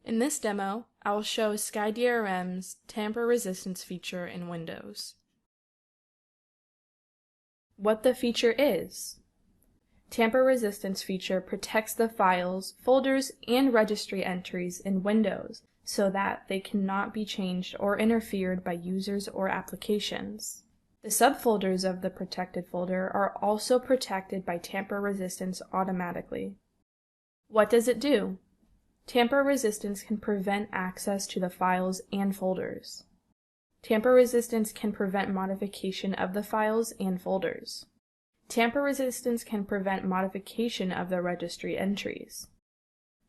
In this demo, I will show SkyDRM's Tamper Resistance feature in Windows. What the feature is. Tamper Resistance feature protects the files, folders, and registry entries in Windows so that they cannot be changed or interfered by users or applications. The subfolders of the protected folder are also protected by Tamper Resistance automatically. What does it do? Tamper Resistance can prevent access to the files and folders. Tamper Resistance can prevent modification of the files and folders. Tamper Resistance can prevent modification of the registry entries.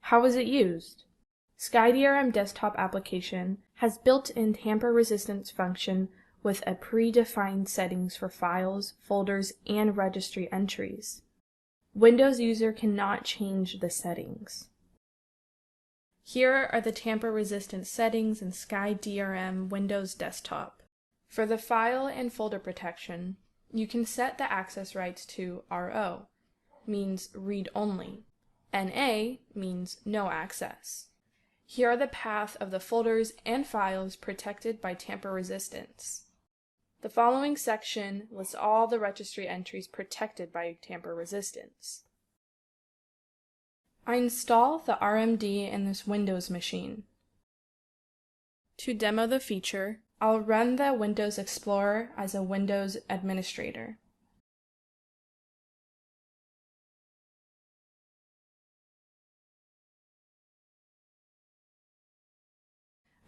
How is it used? SkyDRM desktop application has built-in Tamper Resistance function with a predefined settings for files, folders, and registry entries. Windows user cannot change the settings. Here are the tamper resistance settings in SkyDRM Windows Desktop. For the file and folder protection, you can set the access rights to RO, means read only. NA means no access. Here are the path of the folders and files protected by tamper resistance. The following section lists all the registry entries protected by tamper resistance. I install the RMD in this Windows machine. To demo the feature, I'll run the Windows Explorer as a Windows administrator.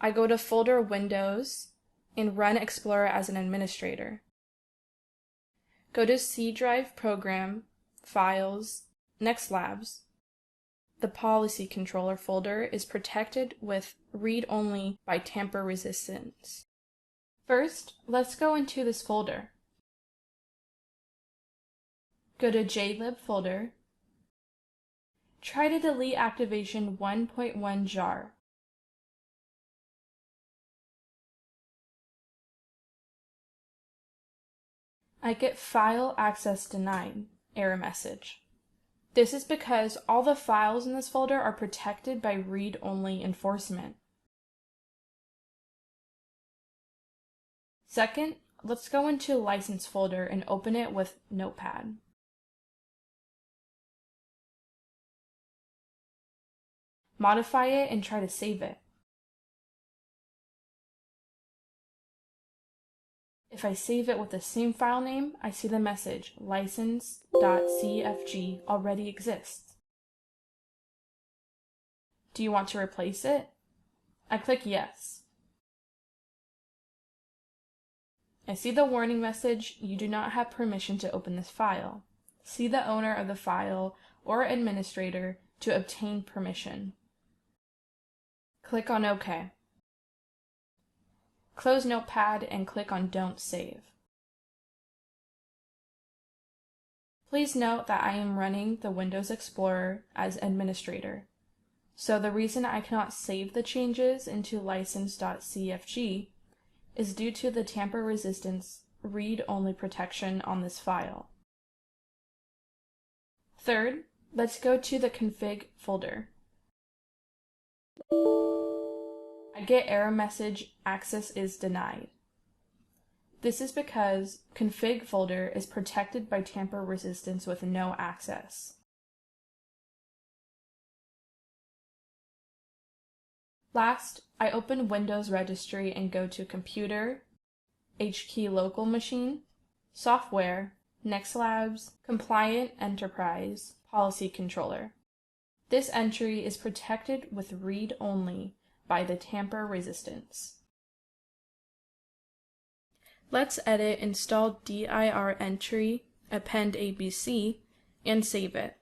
I go to Folder Windows and run Explorer as an administrator. Go to C Drive Program, Files, NextLabs. The Policy Controller folder is protected with Read Only by Tamper Resistance. First, let's go into this folder. Go to JLib folder. Try to delete activation 1.1 jar. I get file access denied error message. This is because all the files in this folder are protected by read-only enforcement. Second, let's go into License folder and open it with Notepad. Modify it and try to save it. If I save it with the same file name, I see the message, license.cfg already exists. Do you want to replace it? I click yes. I see the warning message, you do not have permission to open this file. See the owner of the file or administrator to obtain permission. Click on OK. Close Notepad and click on Don't Save. Please note that I am running the Windows Explorer as administrator, so the reason I cannot save the changes into license.cfg is due to the tamper resistance read-only protection on this file. Third, let's go to the config folder. I get error message, access is denied. This is because config folder is protected by tamper resistance with no access. Last, I open Windows Registry and go to Computer, HKey Local Machine, Software, NextLabs, Compliant Enterprise, Policy Controller. This entry is protected with read only by the tamper resistance. Let's edit install dir entry, append ABC, and save it.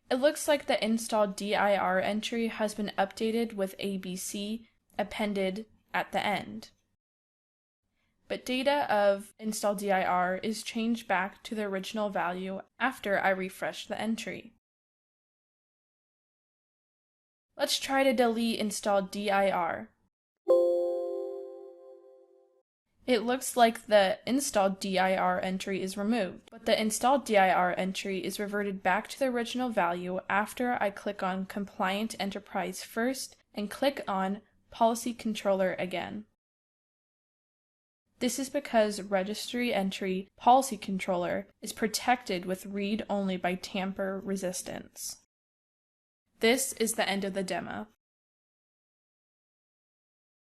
It looks like the installed dir entry has been updated with ABC appended at the end. But data of install dir is changed back to the original value after I refresh the entry. Let's try to delete installed dir. It looks like the installed dir entry is removed, but the installed dir entry is reverted back to the original value after I click on Compliant Enterprise first and click on Policy Controller again. This is because registry entry Policy Controller is protected with read only by Tamper Resistance. This is the end of the demo.